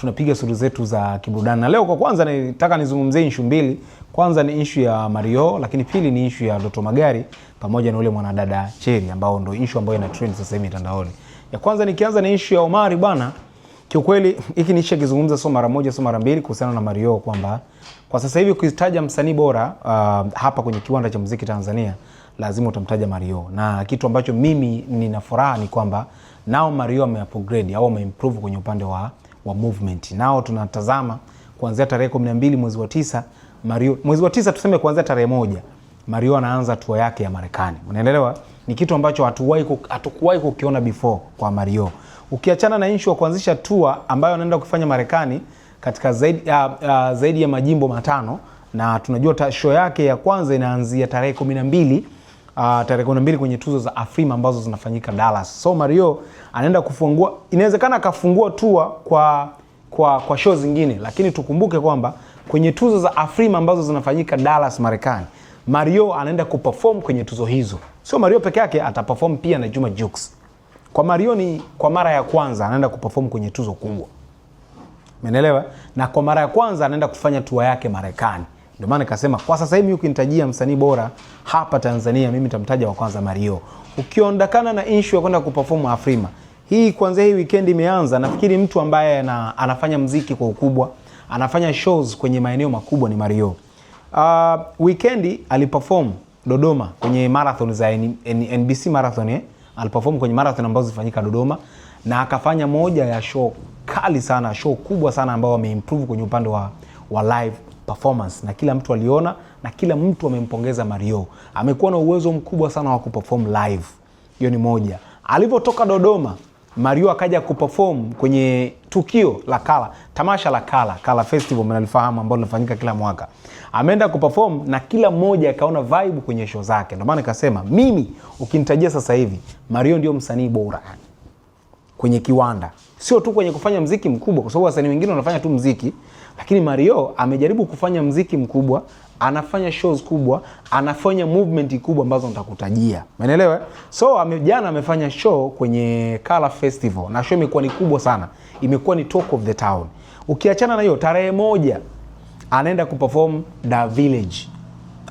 Tunapiga suru zetu za kiburudani. Na leo kwa kwanza nataka nizungumzie issue mbili. Kwanza ni issue ya Mario, lakini pili ni issue ya Doto Magari pamoja na ule mwanadada Cherry ambao ndio issue ambayo ina trend sasa hivi mitandaoni. Ya kwanza nikianza na issue ya Omari bwana. Kiukweli hiki ni issue kizungumza sio mara moja sio mara mbili kuhusiana na Mario kwamba kwa sasa hivi ukitaja msanii bora hapa kwenye kiwanda cha muziki Tanzania lazima utamtaja Mario. Na kitu ambacho mimi nina furaha ni kwamba nao Mario ameupgrade au ameimprove kwenye upande wa movement. Nao tunatazama kuanzia tarehe 12 mwezi wa 9 Mario, mwezi wa 9 tuseme kuanzia tarehe 1 Mario anaanza tour yake ya Marekani. Unaelewa? Ni kitu ambacho hatukuwahi kukiona before kwa Mario. Ukiachana na issue ya kuanzisha tour ambayo anaenda kufanya Marekani katika zaidi ya majimbo 5 na tunajua show yake ya kwanza inaanzia tarehe 12 tarehe 12 kwenye tuzo za Afrima ambazo zinafanyika Dallas. So Mario anaenda kufungua, inawezekana akafungua tour kwa show zingine, lakini tukumbuke kwamba kwenye tuzo za Afrima ambazo zinafanyika Dallas Marekani, Mario anaenda kuperform kwenye tuzo hizo. Sio Mario peke yake, ataperform pia na Juma Jux. Kwa Mario ni kwa mara ya kwanza anaenda kuperform kwenye tuzo kubwa. Umeelewa? Na kwa mara ya kwanza anaenda kufanya tour yake Marekani. Ndio maana nikasema kwa sasa hivi ukinitajia msanii bora hapa Tanzania mimi nitamtaja wa kwanza Mario. Ukiondokana na issue ya kwenda kuperform Afrima, hii kwanza hii weekend imeanza, nafikiri mtu ambaye anafanya muziki kwa ukubwa, anafanya shows kwenye maeneo makubwa ni Mario. Weekend aliperform Dodoma kwenye marathon za NBC marathon aliperform kwenye marathon ambazo zifanyika Dodoma na akafanya moja ya show kali sana, show kubwa sana ambao ameimprove kwenye upande wa live performance na kila mtu aliona na kila mtu amempongeza Mario. Amekuwa na uwezo mkubwa sana wa kuperform live. Hiyo ni moja. Alipotoka Dodoma, Mario akaja kuperform kwenye tukio la Kala, tamasha la Kala Festival mnalifahamu ambalo linafanyika kila mwaka. Ameenda kuperform na kila mmoja akaona vibe kwenye show zake. Ndio maana nikasema mimi ukinitajia sasa hivi Mario ndio msanii bora kwenye kiwanda. Sio tu kwenye kufanya muziki mkubwa kwa sababu wasanii wengine wanafanya tu muziki, lakini Mario amejaribu kufanya muziki mkubwa, anafanya shows kubwa, anafanya movement kubwa ambazo nitakutajia. Umeelewa? So jana amefanya show kwenye Kala Festival na show imekuwa ni kubwa sana. Imekuwa ni talk of the town. Ukiachana na hiyo tarehe 1 anaenda kuperform Da Village.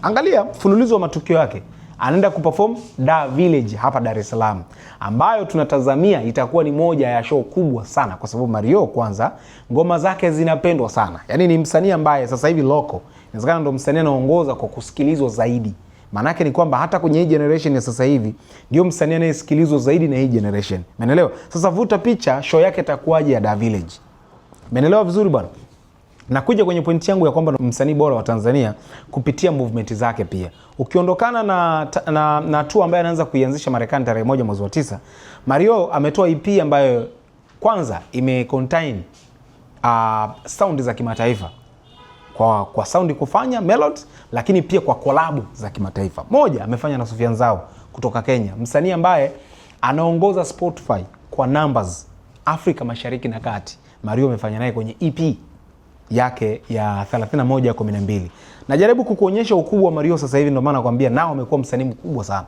Angalia mfululizo wa matukio yake. Anaenda kuperform Da Village hapa Dar es Salaam, ambayo tunatazamia itakuwa ni moja ya show kubwa sana kwa sababu Mario kwanza ngoma zake zinapendwa sana. Yaani ni msanii ambaye sasa hivi local inawezekana ndo msanii anaongoza kwa kusikilizwa zaidi. Maana yake ni kwamba hata kwenye hii generation ya sasa hivi ndio msanii anayesikilizwa zaidi na hii generation. Umeelewa? Sasa vuta picha show yake itakuwaje ya Da Village. Umeelewa vizuri bwana? Na kuja kwenye pointi yangu ya kwamba msanii bora wa Tanzania kupitia movement zake pia. Ukiondokana na tour ambaye anaanza kuianzisha Marekani tarehe 1 mwezi wa 9, Mario ametoa EP ambayo kwanza contain sound za kimataifa. Kwa sound kufanya melody, lakini pia kwa collab za kimataifa. Moja amefanya na Sufyan Zao kutoka Kenya, msanii ambaye anaongoza Spotify kwa numbers Afrika Mashariki na Kati. Mario amefanya naye kwenye EP yake ya 31:12. Najaribu kukuonyesha ukubwa wa Mario sasa hivi, ndio maana nakwambia nao amekuwa msanii mkubwa sana.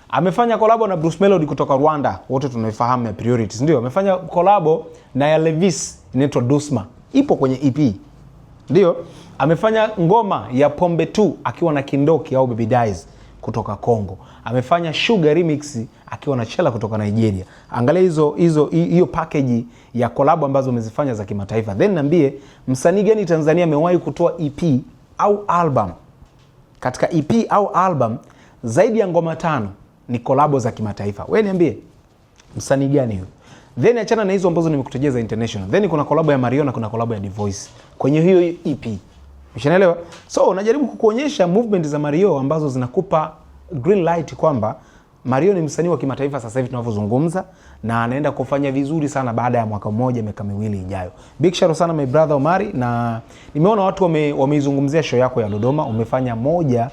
Amefanya collab na Bruce Melody kutoka Rwanda, wote tunaifahamu ya Priorities, ndio. Amefanya collab na ya Levis inaitwa Dusma, ipo kwenye EP. Ndio. Amefanya ngoma ya Pombe 2 akiwa na Kindoki au Baby Dies kutoka Kongo. Amefanya Sugar Remix akiwa na Chela kutoka Nigeria. Angalia hiyo package ya collab ambazo amezifanya za kimataifa. Then niambie msanii gani Tanzania amewahi kutoa EP au album? Katika EP au album zaidi ya ngoma 5 ni collab za kimataifa. Wewe niambie msanii gani huyo? Then achana na hizo ambazo nimekutajia za international. Then kuna collab ya Mario na kuna collab ya Divoice kwenye hiyo EP. Umeshaelewa? So najaribu kukuonyesha movement za Mario ambazo zinakupa green light kwamba Mario ni msanii wa kimataifa sasa hivi tunavyozungumza na anaenda kufanya vizuri sana baada ya mwaka mmoja miaka miwili ijayo. Big shout sana my brother Omari, na nimeona watu wameizungumzia show yako ya Dodoma. Umefanya moja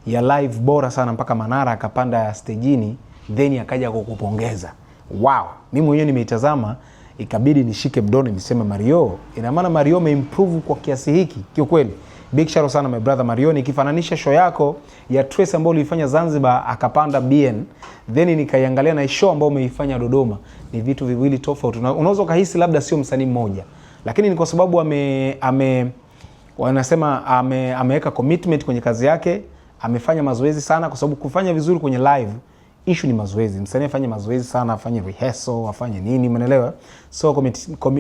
ya live bora sana mpaka Manara akapanda stejini then akaja kukupongeza. Wow, mimi mwenyewe nimeitazama ikabidi nishike mdomo niseme Mario, ina maana Mario ameimprove kwa kiasi hiki kiukweli. Big shout sana my brother Mario. Nikifananisha show yako ya Trace ambayo ulifanya Zanzibar akapanda BN, then nikaiangalia na show ambayo umeifanya Dodoma, ni vitu viwili tofauti. Unaweza kuhisi labda sio msanii mmoja, lakini ni kwa sababu wanasema ameweka commitment kwenye kazi yake, amefanya mazoezi sana, kwa sababu kufanya vizuri kwenye live issue ni mazoezi. Msanii afanye mazoezi sana, afanye rehearsal, afanye nini, umeelewa? So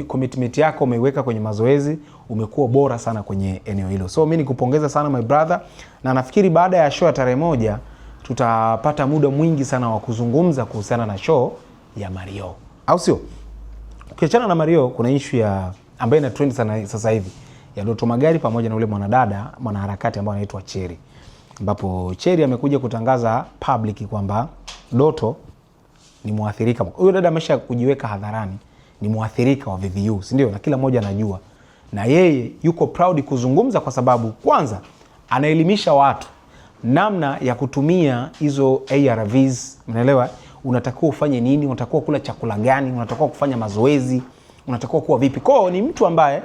commitment yako umeiweka kwenye mazoezi, umekuwa bora sana kwenye eneo hilo. So mimi nikupongeza sana my brother, na nafikiri baada ya show ya tarehe 1 tutapata muda mwingi sana wa kuzungumza kuhusiana na show ya Mario, au sio? Ukiachana na Mario, kuna issue ya ambayo ina trend sana sasa hivi ya Doto Magari pamoja na ule mwanadada mwanaharakati ambaye anaitwa Cherry, ambapo Cherry amekuja kutangaza public kwamba Doto ni muathirika. Huyo dada amesha kujiweka hadharani ni muathirika wa VVU, si ndio? Na kila mmoja anajua, na yeye yuko proud kuzungumza kwa sababu kwanza anaelimisha watu namna ya kutumia hizo ARVs, unaelewa? Unatakiwa ufanye nini, unatakiwa kula chakula gani, unatakiwa kufanya mazoezi, unatakiwa kuwa vipi. Kwa ni mtu ambaye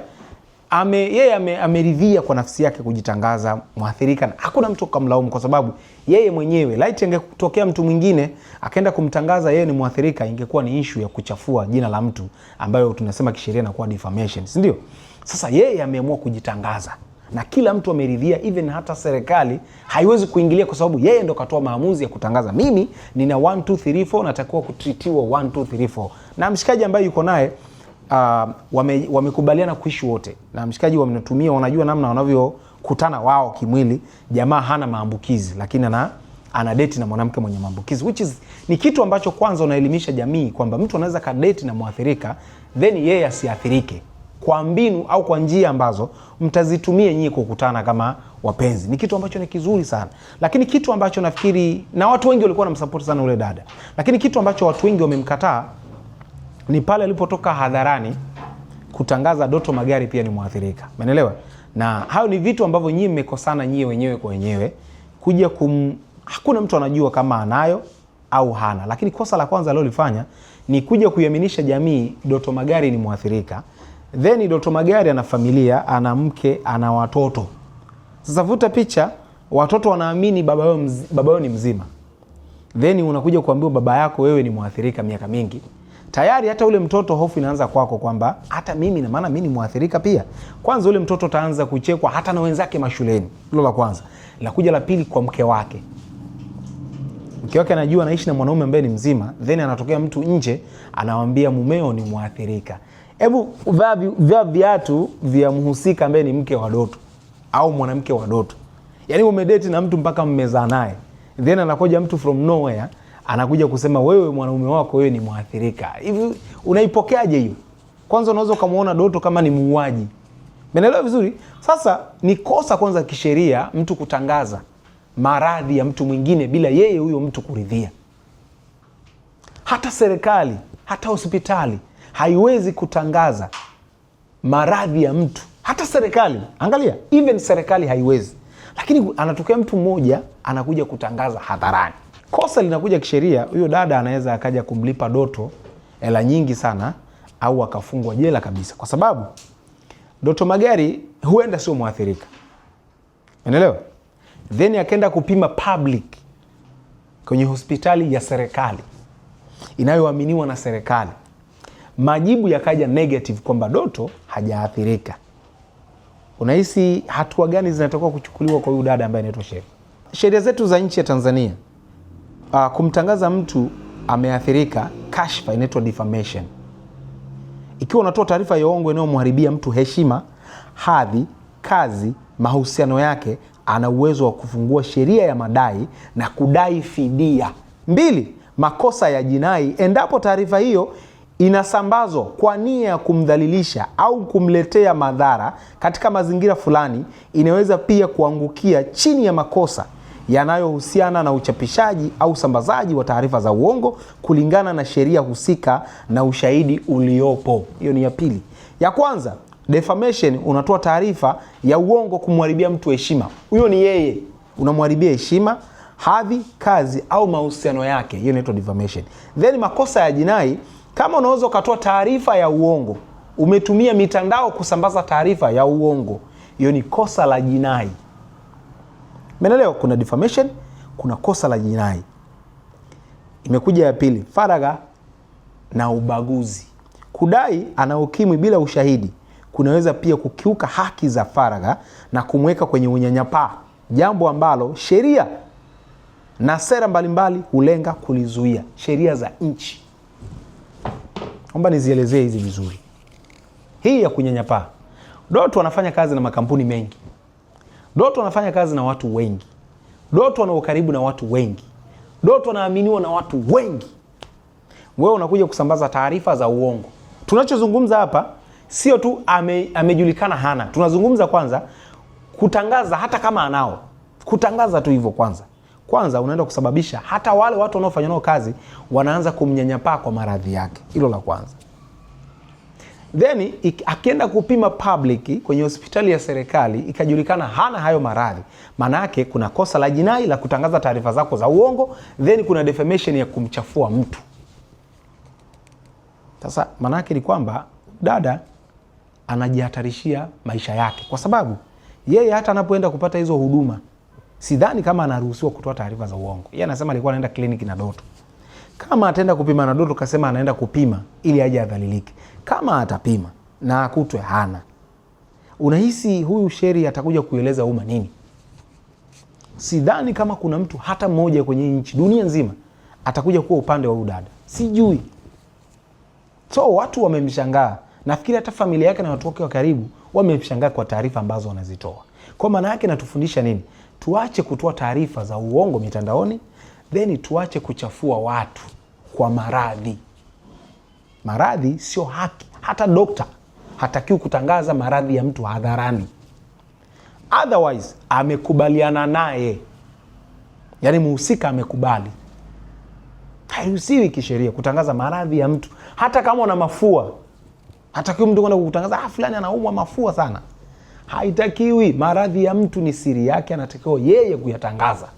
yeye ameridhia kwa nafsi yake kujitangaza muathirika, na hakuna mtu kumlaumu, kwa sababu yeye mwenyewe light ingekutokea mtu mwingine akaenda kumtangaza yeye ni muathirika, ingekuwa ni issue ya kuchafua jina la mtu ambayo tunasema kisheria na kuwa defamation, si ndio? Sasa yeye ameamua kujitangaza na kila mtu ameridhia, even hata serikali haiwezi kuingilia, kwa sababu yeye ndo katoa maamuzi ya kutangaza mimi nina 1 2 3 4 natakiwa kutritiwa 1 2 3 4. Na mshikaji ambaye yuko naye wamekubaliana kuishi wote, na mshikaji wamnatumia, wanajua namna wanavyokutana wao kimwili. Jamaa hana maambukizi, lakini ana date na mwanamke mwenye maambukizi, which is ni kitu ambacho kwanza unaelimisha jamii kwamba mtu anaweza kadate na muathirika then yeye asiathirike kwa mbinu au kwa njia ambazo mtazitumia nyinyi kukutana kama wapenzi. Ni kitu ambacho ni kizuri sana, lakini kitu ambacho nafikiri na watu wengi walikuwa wanamsupport sana ule dada, lakini kitu ambacho watu wengi wamemkataa ni pale alipotoka hadharani kutangaza Doto Magari pia ni muathirika. Umeelewa? Na hayo ni vitu ambavyo nyinyi mmekosana nyinyi wenyewe kwa wenyewe kuja hakuna mtu anajua kama anayo au hana, lakini kosa la kwanza alilofanya ni kuja kuiaminisha jamii Doto Magari ni muathirika. Then Doto Magari ana familia, ana mke, ana watoto. Sasa vuta picha, watoto wanaamini baba yao ni mzima. Then unakuja kuambiwa baba yako wewe ni muathirika miaka mingi. Tayari hata ule mtoto hofu inaanza kwako kwamba hata mimi na maana mimi ni muathirika pia. Kwanza ule mtoto taanza kuchekwa hata na wenzake mashuleni. Hilo la kwanza. La kuja la pili kwa mke wake. Mke wake anajua anaishi na mwanaume ambaye ni mzima, then anatokea mtu nje anawaambia mumeo ni muathirika. Hebu vaa viatu vya mhusika ambaye ni mke wa Doto au mwanamke wa Doto. Yaani umedate na mtu mpaka mmezaa naye. Then anakuja mtu from nowhere anakuja kusema wewe mwanaume wako wewe ni muathirika. Hivi unaipokeaje hiyo? Kwanza unaweza kumuona Doto kama ni muuaji. Umeelewa vizuri? Sasa ni kosa kwanza kisheria mtu kutangaza maradhi ya mtu mwingine bila yeye huyo mtu kuridhia. Hata serikali, hata hospitali haiwezi kutangaza maradhi ya mtu. Hata serikali, angalia, even serikali haiwezi. Lakini anatokea mtu mmoja anakuja kutangaza hadharani. Kosa linakuja kisheria, huyo dada anaweza akaja kumlipa Doto hela nyingi sana au akafungwa jela kabisa, kwa sababu Doto Magari huenda sio muathirika. Unaelewa? Then akaenda kupima public kwenye hospitali ya serikali inayoaminiwa na serikali. Majibu yakaja negative kwamba Doto hajaathirika. Unahisi hatua gani zinatakiwa kuchukuliwa kwa huyu dada ambaye anaitwa Cherry? Sheria zetu za nchi ya Tanzania, kumtangaza mtu ameathirika, kashfa inaitwa defamation. Ikiwa unatoa taarifa ya uongo inayomharibia mtu heshima, hadhi, kazi, mahusiano yake, ana uwezo wa kufungua sheria ya madai na kudai fidia. 2, makosa ya jinai endapo taarifa hiyo inasambazwa kwa nia ya kumdhalilisha au kumletea madhara katika mazingira fulani, inaweza pia kuangukia chini ya makosa yanayohusiana na uchapishaji au usambazaji wa taarifa za uongo kulingana na sheria husika na ushahidi uliopo. Hiyo ni ya pili. Ya kwanza, defamation, unatoa taarifa ya uongo kumharibia mtu heshima. Huyo ni yeye, unamharibia heshima, hadhi, kazi au mahusiano yake. Hiyo inaitwa defamation. Then makosa ya jinai, kama unaweza ukatoa taarifa ya uongo, umetumia mitandao kusambaza taarifa ya uongo, hiyo ni kosa la jinai. Umeelewa? Kuna defamation, kuna kosa la jinai. Imekuja ya pili, faragha na ubaguzi. Kudai ana ukimwi bila ushahidi, kunaweza pia kukiuka haki za faragha na kumweka kwenye unyanyapaa, jambo ambalo sheria na sera mbalimbali hulenga kulizuia, sheria za nchi. Naomba nizielezee hizi vizuri. Hii ya kunyanyapaa, Doto anafanya kazi na makampuni mengi, Doto anafanya kazi na watu wengi, Doto ana ukaribu na watu wengi, Doto anaaminiwa na watu wengi. Wewe unakuja kusambaza taarifa za uongo. Tunachozungumza hapa sio tu amejulikana hana, tunazungumza kwanza kutangaza, hata kama anao, kutangaza tu hivyo kwanza unaenda kusababisha hata wale watu wanaofanya nao kazi wanaanza kumnyanyapaa kwa maradhi yake. Hilo la kwanza. Then akienda kupima public kwenye hospitali ya serikali ikajulikana hana hayo maradhi, maana yake kuna kosa la jinai la kutangaza taarifa zako za uongo, then kuna defamation ya kumchafua mtu. Sasa maana yake ni kwamba dada anajihatarishia maisha yake, kwa sababu yeye hata anapoenda kupata hizo huduma sidhani kama anaruhusiwa kutoa taarifa za uongo. Yeye anasema alikuwa anaenda kliniki na Doto. Kama ataenda kupima na Doto kasema anaenda kupima ili aje adhalilike, kama atapima na akutwe hana, unahisi huyu Sheri atakuja kueleza umma nini? Sidhani kama kuna mtu hata mmoja kwenye nchi dunia nzima atakuja kuwa upande wa huyu dada. Sijui. So watu wamemshangaa. Nafikiri hata familia yake na watu wake wa karibu wamemshangaa kwa taarifa ambazo wanazitoa. Kwa maana yake natufundisha nini? Tuache kutoa taarifa za uongo mitandaoni, then tuache kuchafua watu kwa maradhi. Maradhi sio haki. Hata dokta hatakiwi kutangaza maradhi ya mtu hadharani. Otherwise amekubaliana naye, yaani muhusika amekubali. Hairuhusiwi kisheria kutangaza maradhi ya mtu, hata kama una mafua. Hatakiwi mtu kwenda kutangaza fulani anaumwa mafua sana. Haitakiwi. Maradhi ya mtu ni siri yake, anatakiwa yeye kuyatangaza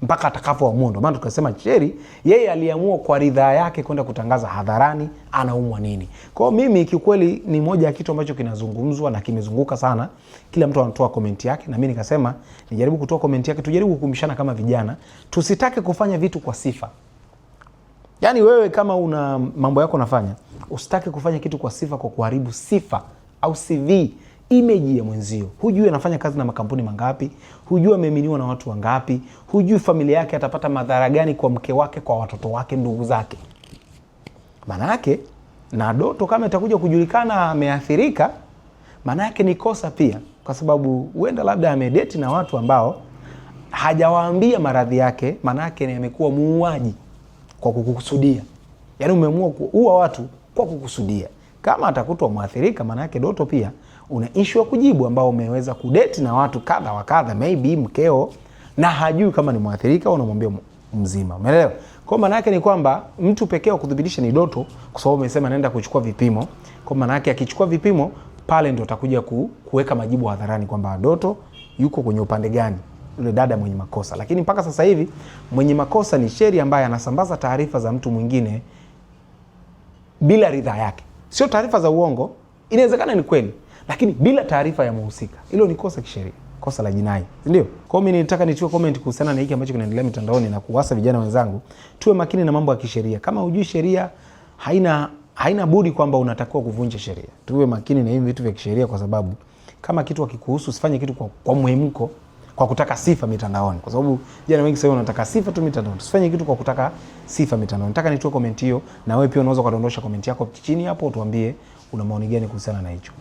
mpaka atakapoamua. Ndio maana tukasema Sheri yeye aliamua kwa ridhaa yake kwenda kutangaza hadharani anaumwa nini. Kwa mimi kiukweli ni moja ya kitu ambacho kinazungumzwa na kimezunguka sana. Kila mtu anatoa komenti yake na mimi nikasema nijaribu kutoa komenti yake, tujaribu kukumishana kama vijana. Tusitake kufanya vitu kwa sifa. Yaani wewe kama una mambo yako unafanya, usitake kufanya kitu kwa sifa, kwa kuharibu sifa au CV, image ya mwenzio. Hujui anafanya kazi na makampuni mangapi, hujui ameaminiwa na watu wangapi, hujui familia yake atapata madhara gani kwa mke wake, kwa watoto wake, ndugu zake. Maana yake na Doto kama itakuja kujulikana ameathirika, maana yake ni kosa pia, kwa sababu huenda labda amedate na watu ambao hajawaambia maradhi yake. Maana yake ni amekuwa muuaji kwa kukusudia. Yaani umeamua kuua watu kwa kukusudia. Kama atakutwa muathirika, maana yake Doto pia una issue ya kujibu, ambao umeweza kudate na watu kadha wa kadha, maybe mkeo na hajui kama ni muathirika au unamwambia mzima. Umeelewa? Kwa maana yake ni kwamba mtu pekee wa kudhibitisha ni Doto, kwa sababu umesema anaenda kuchukua vipimo. Kwa maana yake akichukua vipimo pale ndio atakuja kuweka majibu hadharani kwamba Doto yuko kwenye upande gani, yule dada mwenye makosa. Lakini mpaka sasa hivi mwenye makosa ni Sheri, ambaye anasambaza taarifa za mtu mwingine bila ridhaa yake. Sio taarifa za uongo, inawezekana ni kweli, lakini bila taarifa ya mhusika. Hilo ni kosa kisheria, kosa la jinai, ndio? Kwa mimi nilitaka nitoe comment kuhusiana na hiki ambacho kinaendelea mitandaoni na kuwasa vijana wenzangu tuwe makini na mambo ya kisheria. Kama hujui sheria, haina budi kwamba unatakiwa kuvunja sheria. Tuwe makini na hivi vitu vya kisheria, kwa sababu kama kitu hakikuhusu usifanye kitu kwa muhemko, kwa kutaka sifa mitandaoni, kwa sababu vijana wengi sasa wanataka sifa tu mitandaoni. Usifanye kitu kwa kutaka sifa mitandaoni. Nataka nitoe comment hiyo, na wewe pia unaweza kudondosha comment yako chini hapo, tuambie una maoni gani kuhusiana na hicho.